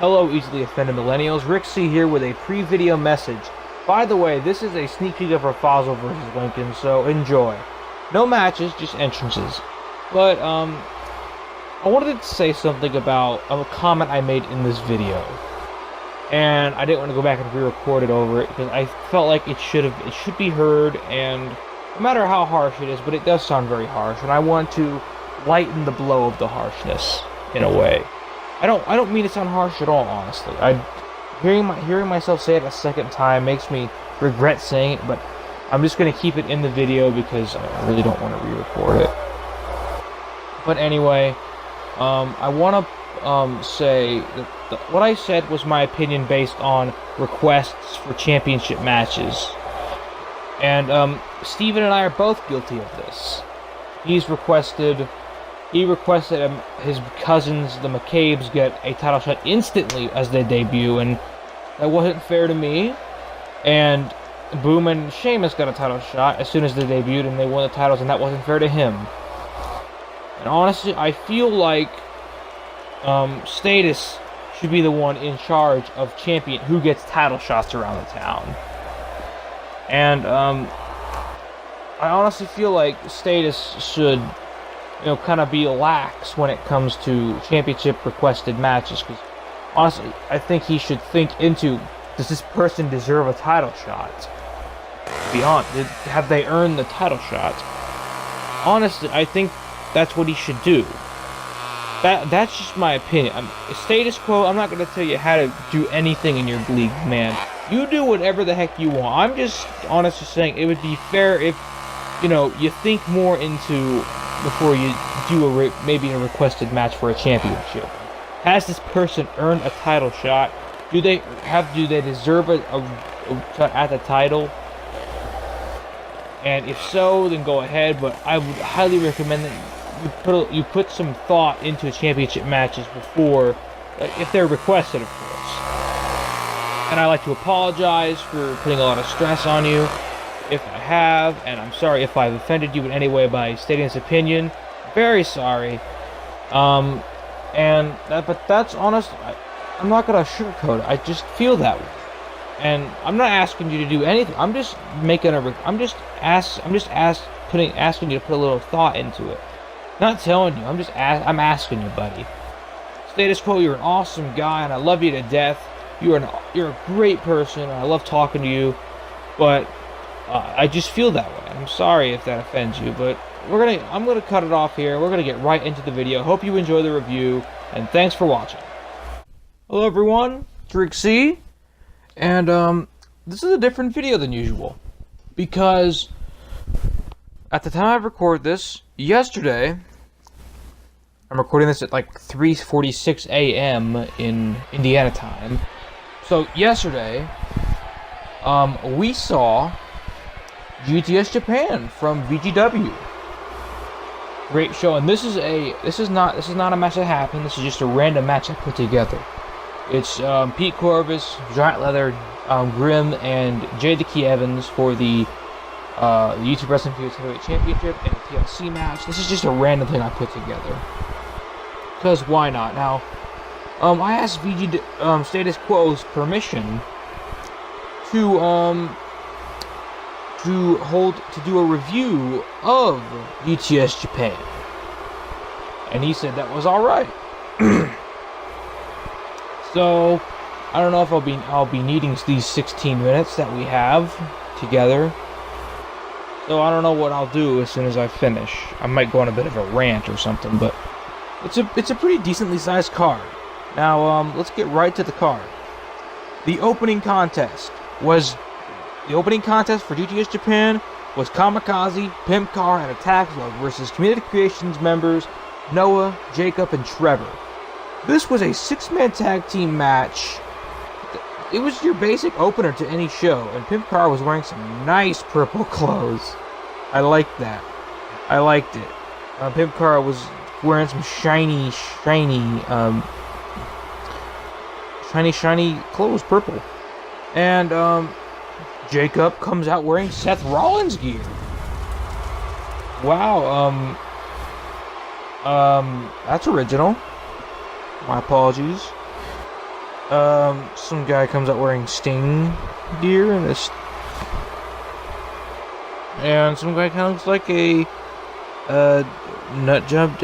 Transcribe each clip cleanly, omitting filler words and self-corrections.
Hello, easily offended millennials. Rick C here with a pre-video message. By the way, this is a sneak peek of Rafazel versus Lincoln, so enjoy. No matches, just entrances. But, I wanted to say something about a comment I made in this video. And I didn't want to go back and re-record it over it, because I felt like it should be heard, and no matter how harsh it is, but it does sound very harsh, and I want to lighten the blow of the harshness, in a way. I don't mean to sound harsh at all, honestly. Hearing myself say it a second time makes me regret saying it, but I'm just gonna keep it in the video because I really don't want to re-record it. But anyway, I want to say that what I said was my opinion based on requests for championship matches, and Steven and I are both guilty of this. He requested his cousins, the McCabe's, get a title shot instantly as they debut, and that wasn't fair to me. And Boom and Sheamus got a title shot as soon as they debuted, and they won the titles, and that wasn't fair to him. And honestly, I feel like Status should be the one in charge of who gets title shots around the town. And I honestly feel like Status should, kind of be lax when it comes to championship requested matches, because honestly, I think he should think into, does this person deserve a title shot? Beyond, have they earned the title shot? Honestly, I think that's what he should do. That's just my opinion. Status quo, I'm not going to tell you how to do anything in your league, man. You do whatever the heck you want. I'm just honestly saying it would be fair if, you think more into before you do maybe a requested match for a championship. Has this person earned a title shot? Do they deserve a shot at the title? And if so, then go ahead. But I would highly recommend that you put some thought into championship matches before, if they're requested, of course. And I'd like to apologize for putting a lot of stress on you, if I have, and I'm sorry if I've offended you in any way by stating this opinion. Very sorry. But that's honest. I'm not gonna sugarcoat it. I just feel that way, and I'm not asking you to do anything. I'm just asking you to put a little thought into it. Not telling you. I'm asking you, buddy. Status quo, you're an awesome guy, and I love you to death. You're a great person, and I love talking to you, but I just feel that way. I'm sorry if that offends you, but I'm gonna cut it off here. We're gonna get right into the video. Hope you enjoy the review, and thanks for watching. Hello everyone, it's Rick C, and this is a different video than usual, because at the time I record this, yesterday, I'm recording this at like 3:46 a.m. in Indiana time. So yesterday, we saw GTS Japan from VGW. Great show, and this is not a match that happened. This is just a random match I put together. It's Pete Corvus, Giant Leather, Grimm, and Jay the Key Evans for the YouTube Wrestling Feuds Heavyweight Championship and a TLC match. This is just a random thing I put together, because why not? Now, I asked Status Quo's permission to do a review of GTS Japan, and he said that was all right. So I don't know if I'll be needing these 16 minutes that we have together. So I don't know what I'll do as soon as I finish. I might go on a bit of a rant or something, but it's a pretty decently sized card. Now let's get right to the card. The opening contest for GTS Japan was Kamikaze, Pimp Car, and Attack Love versus Community Creations members Noah, Jacob, and Trevor. This was a 6-man tag team match. It was your basic opener to any show, and Pimp Car was wearing some nice purple clothes. I liked that. I liked it. Pimp Car was wearing some shiny clothes, purple. And Jacob comes out wearing Seth Rollins gear. Wow, that's original. My apologies. Some guy comes out wearing Sting gear and this, and some guy kind of looks like a nut job.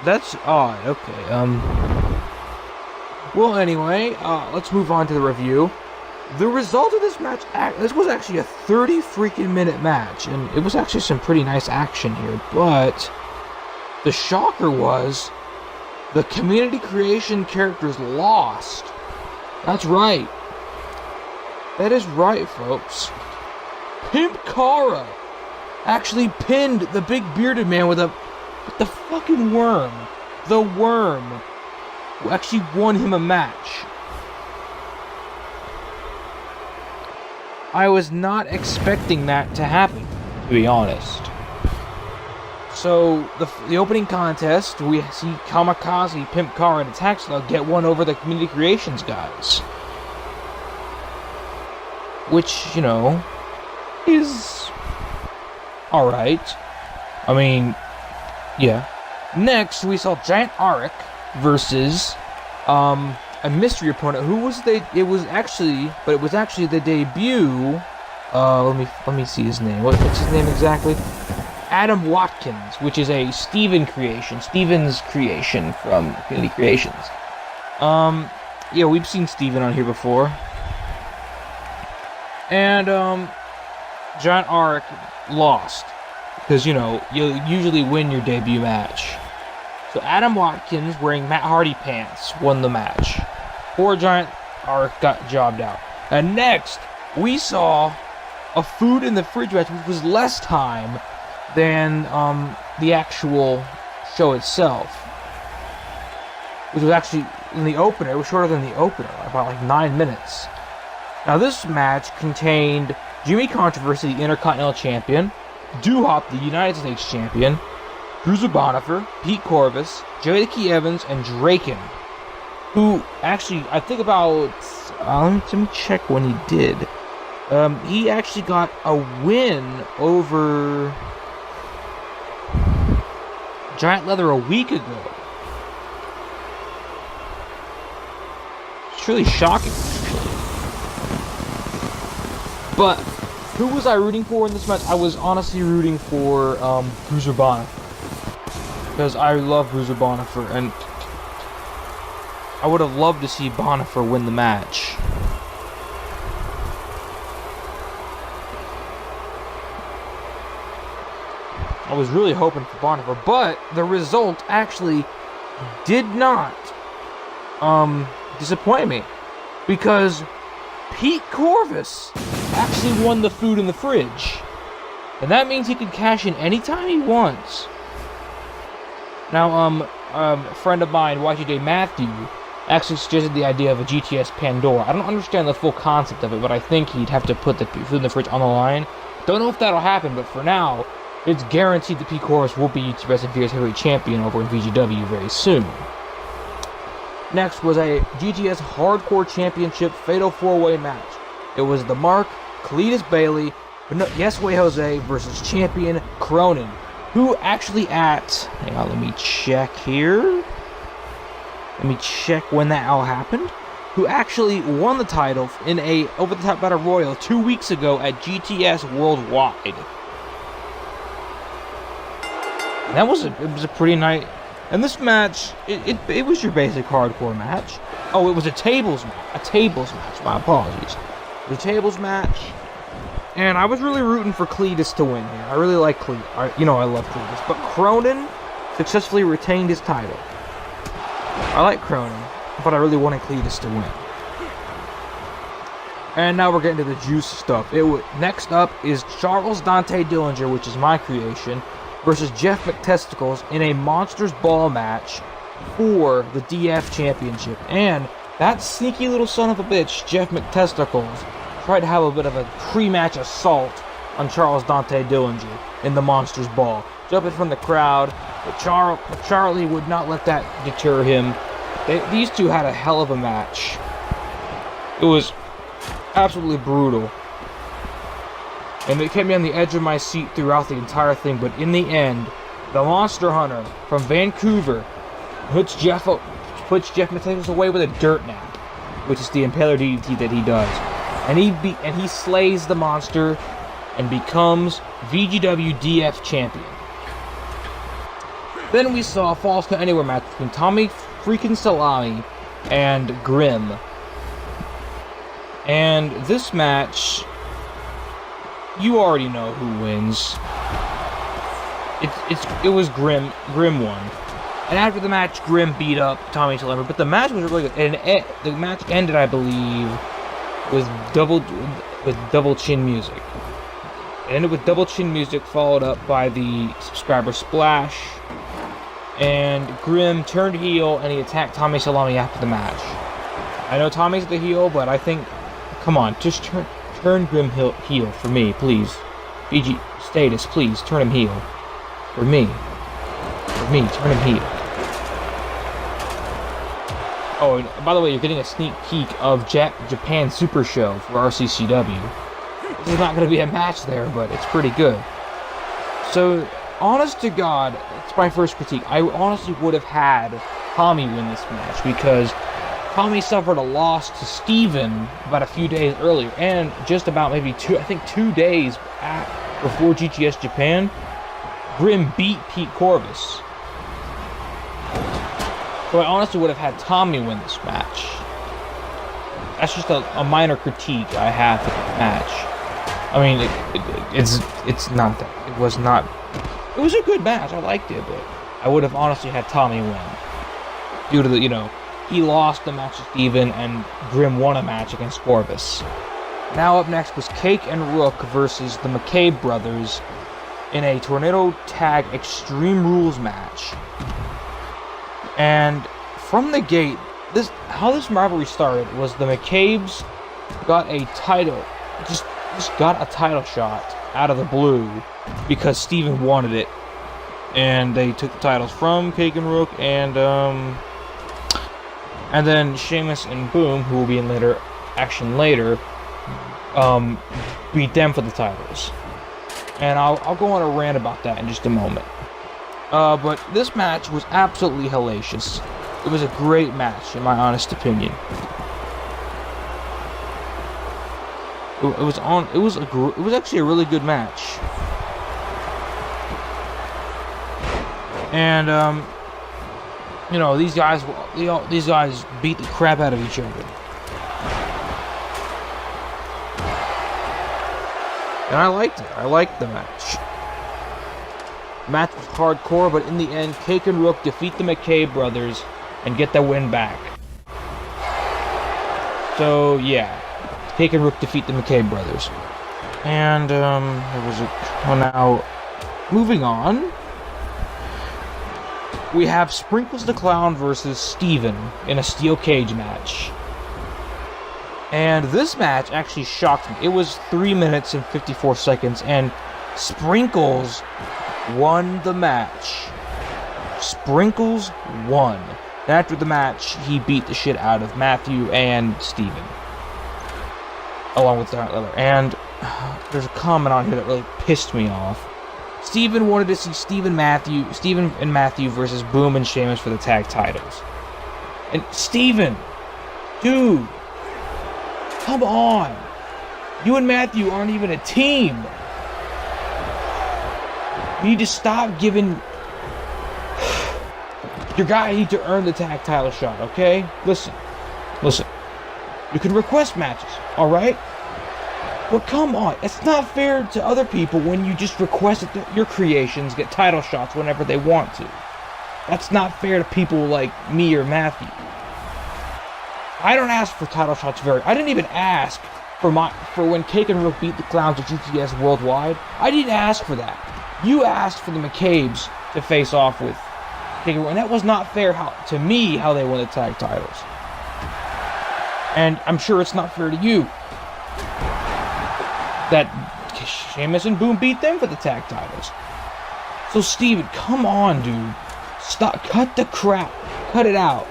That's odd. Okay. Well, anyway, let's move on to the review. The result of this match, this was actually a 30 freaking minute match, and it was actually some pretty nice action here, but the shocker was the community creation characters lost. That's right. That is right, folks. Pimp Cara actually pinned the big bearded man with the fucking worm. The worm who actually won him a match. I was not expecting that to happen, to be honest. So, the opening contest, we see Kamikaze, Pimp Cara, and Attack Slug get one over the Community Creations guys. Which, you know, is alright. I mean, yeah. Next, we saw Giant Auric versus a mystery opponent who was it was actually the debut. Let me see his name. What's his name exactly? Adam Watkins, which is a Steven's creation from Community Creations. Yeah, we've seen Steven on here before. And Giant Auric lost because, you know, you usually win your debut match. So Adam Watkins, wearing Matt Hardy pants, won the match. Poor Giant Auric got jobbed out. And next, we saw a food in the fridge match, which was less time than the actual show itself. Which was actually, in the opener, it was shorter than the opener, about like 9 minutes. Now this match contained Jimmy Controversy, the Intercontinental Champion, Doo-Hop, the United States Champion, Bruiser Bonifer, Pete Corvus, Joey the Key Evans, and Draken, who actually, I think about, let me check when he did. He actually got a win over Giant Leather a week ago. It's really shocking. But who was I rooting for in this match? I was honestly rooting for Bruiser Bonifer. Because I love Bruiser Bonifer, and I would have loved to see Bonifer win the match. I was really hoping for Bonifer, but the result actually did not disappoint me. Because Pete Corvus actually won the food in the fridge. And that means he can cash in anytime he wants. Now, a friend of mine, YTJ Matthew, actually suggested the idea of a GTS Pandora. I don't understand the full concept of it, but I think he'd have to put the food in the fridge on the line. Don't know if that'll happen, but for now, it's guaranteed that Pete Corvus will be YouTube Fierce Heavyweight Champion over in VGW very soon. Next was a GTS Hardcore Championship Fatal 4-Way match. It was the Mark, Cletus Bailey, Yesway Jose versus Champion Cronin, who actually hang on, let me check here. Let me check when that all happened. Who actually won the title in a over-the-top battle royal 2 weeks ago at GTS Worldwide. And that was a pretty nice. And this match, it was your basic hardcore match. Oh, it was a tables match. My apologies. It was a tables match. And I was really rooting for Cletus to win here. I really like Cletus. I love Cletus. But Cronin successfully retained his title. I like Cronin, but I really wanted Cletus to win. And now we're getting to the juice stuff. Next up is Charles Dante Dillinger, which is my creation, versus Jeff McTesticles in a Monsters Ball match for the DF Championship. And that sneaky little son of a bitch, Jeff McTesticles, tried to have a bit of a pre-match assault on Charles Dante Dillinger in the Monsters Ball. Jumping from the crowd, but Charlie would not let that deter him. These two had a hell of a match. It was absolutely brutal. And it kept me on the edge of my seat throughout the entire thing, but in the end, the Monster Hunter from Vancouver puts Jeff puts Jeff Matthews away with a dirt nap, which is the Impaler DDT that he does. And he slays the monster and becomes VGW DF champion. Then we saw a Falls Count Anywhere match between Tommy freaking Salami and Grim. And this match, you already know who wins. It was Grim won. And after the match, Grim beat up Tommy Salami, but the match was really good. And the match ended, I believe, with double chin music. It ended with double chin music, followed up by the subscriber splash. And Grim turned heel and he attacked Tommy Salami after the match. I know Tommy's the heel, but I think, come on, just turn Grim heel for me, please. BG Status, please turn him heel. For me, turn him heel. Oh, and by the way, you're getting a sneak peek of Japan Super Show for RCCW. This is not going to be a match there, but it's pretty good. So, honest to God, it's my first critique. I honestly would have had Tommy win this match because Tommy suffered a loss to Steven about a few days earlier, and just about maybe 2 days before GTS Japan, Grim beat Pete Corvus. So I honestly would have had Tommy win this match. That's just a minor critique I have of the match. I mean, it's not that. It was not. It was a good match. I liked it, but I would have honestly had Tommy win. Due to the, he lost the match to Steven and Grim won a match against Corvus. Now up next was Cake and Rook versus the McCabe brothers in a Tornado Tag Extreme Rules match. And from the gate, how this rivalry started was the McCabes got a title, just got a title shot out of the blue because Steven wanted it, and they took the titles from Cake and Rook, and then Sheamus and Boom, who will be in action later, beat them for the titles. And I'll go on a rant about that in just a moment. But this match was absolutely hellacious. It was a great match, in my honest opinion. It was actually a really good match. And these guys beat the crap out of each other. And I liked it. I liked the match. The match was hardcore, but in the end, Cake and Rook defeat the McCabe brothers and get the win back. So, yeah. Cake and Rook defeat the McCabe brothers. And, now, moving on. We have Sprinkles the Clown versus Steven in a steel cage match. And this match actually shocked me. It was 3 minutes and 54 seconds, and Sprinkles won the match. Sprinkles won. And after the match, he beat the shit out of Matthew and Steven. Along with the other. And there's a comment on here that really pissed me off. Steven wanted to see Steven and Matthew versus Boom and Sheamus for the tag titles. And Steven, dude, come on. You and Matthew aren't even a team. You need to stop giving your guy need to earn the tag title shot, okay? Listen. You can request matches, alright? But come on, it's not fair to other people when you just request that your creations get title shots whenever they want to. That's not fair to people like me or Matthew. I don't ask for title shots I didn't even ask for when Cake and Rook beat the Clowns at GTS Worldwide. I didn't ask for that. You asked for the McCabes to face off with Cake and Rook, and that was not fair to me how they won the tag titles. And I'm sure it's not fair to you that Sheamus and Boom beat them for the tag titles. So Steven, come on, dude. Stop. Cut the crap. Cut it out.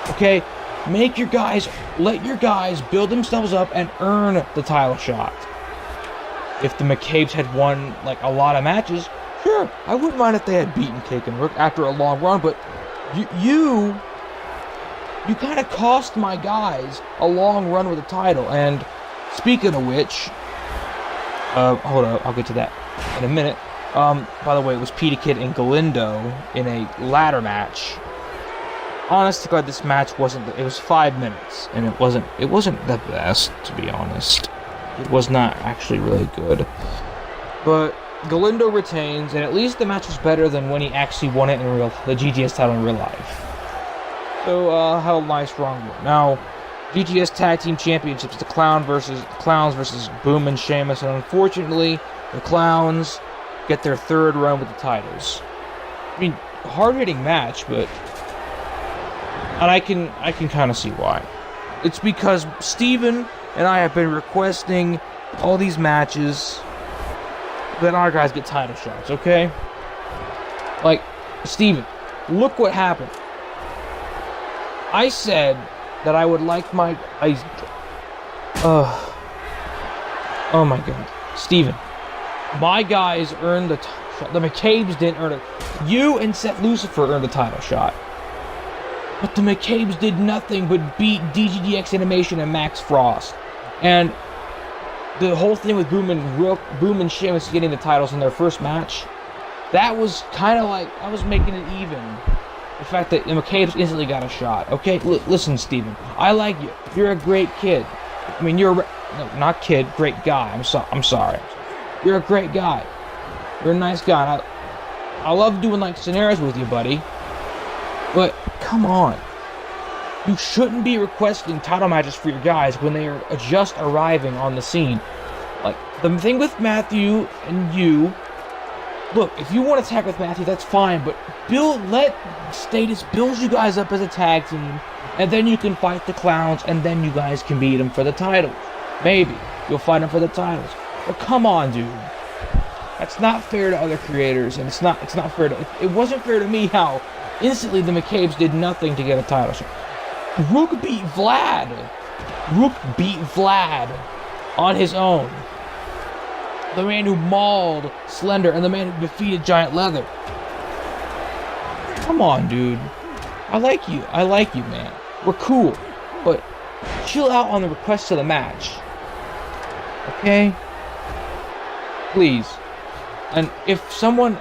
Okay? Let your guys build themselves up and earn the title shot. If the McCabes had won, a lot of matches, sure, I wouldn't mind if they had beaten Cake and Rook after a long run, but you kind of cost my guys a long run with the title. And speaking of which, hold up, I'll get to that in a minute. By the way, it was Peter Kid and Galindo in a ladder match. Honest to God, this match wasn't. It was 5 minutes, and it wasn't the best, to be honest. It was not actually really good. But Galindo retains, and at least the match was better than when he actually won it in the GTS title in real life. So, how nice wrong one. Now, GTS Tag Team Championships, the Clowns versus Boom and Sheamus, and unfortunately, the Clowns get their third run with the titles. I mean, hard-hitting match, but. And I can kind of see why. It's because Steven and I have been requesting all these matches that our guys get title shots, okay? Like, Steven, look what happened. I said that I would like my... oh my god. Steven, my guys earned the title shot. The McCabe's didn't earn it. You and Seth Lucifer earned the title shot. But the McCabe's did nothing but beat DGDX Animation and Max Frost. And the whole thing with Boom and Sheamus getting the titles in their first match, that was kind of like, I was making it even. The fact that the McCabe's instantly got a shot. Okay, listen, Steven, I like you. You're a great kid. I mean, no, not kid, great guy. I'm sorry. You're a great guy. You're a nice guy. I love doing like scenarios with you, buddy. But, come on. You shouldn't be requesting title matches for your guys when they are just arriving on the scene. Like, the thing with Matthew and you... Look, if you want to tag with Matthew, that's fine, but let Status build you guys up as a tag team, and then you can fight the Clowns, and then you guys can beat them for the titles. Maybe. You'll fight them for the titles. But come on, dude. That's not fair to other creators, and it's not fair to... It wasn't fair to me how... Instantly, the McCabe's did nothing to get a title shot. Rook beat Vlad. Rook beat Vlad on his own. The man who mauled Slender and the man who defeated Giant Leather. Come on, dude. I like you, man. We're cool. But chill out on the request of the match. Okay? Please. And if someone...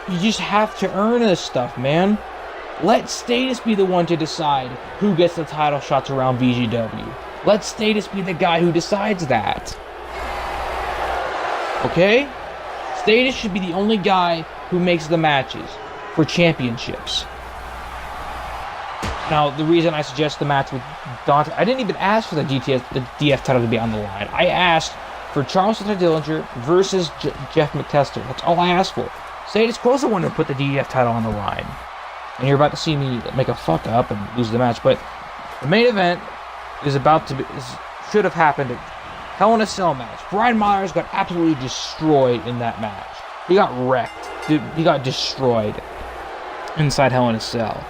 You just have to earn this stuff, man. Let Status be the one to decide who gets the title shots around VGW. Let Status be the guy who decides that. Okay? Status should be the only guy who makes the matches for championships. Now, the reason I suggest the match with Dante... I didn't even ask for the DF title to be on the line. I asked for Charles Dillinger versus Jeff McTester. That's all I asked for. Status Quo's the one who put the DEF title on the line. And you're about to see me make a fuck up and lose the match. But the main event should have happened at Hell in a Cell match. Brian Myers got absolutely destroyed in that match. He got wrecked. Dude, he got destroyed inside Hell in a Cell.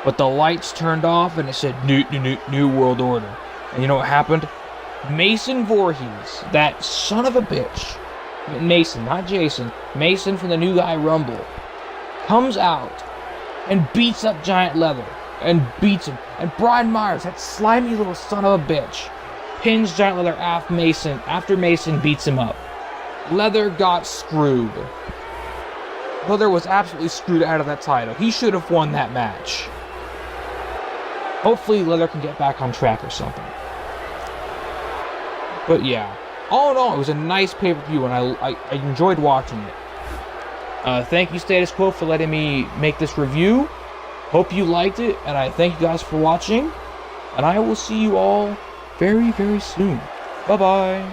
But the lights turned off and it said New World Order. And you know what happened? Mason Voorhees, that son of a bitch. Mason, not Jason. Mason from the New Guy Rumble comes out and beats up Giant Leather and beats him. And Brian Myers, that slimy little son of a bitch, pins Giant Leather after Mason beats him up. Leather got screwed. Leather was absolutely screwed out of that title. He should have won that match. Hopefully Leather can get back on track or something. But yeah. All in all, it was a nice pay-per-view, and I enjoyed watching it. Thank you, Status Quo, for letting me make this review. Hope you liked it, and I thank you guys for watching. And I will see you all very, very soon. Bye-bye.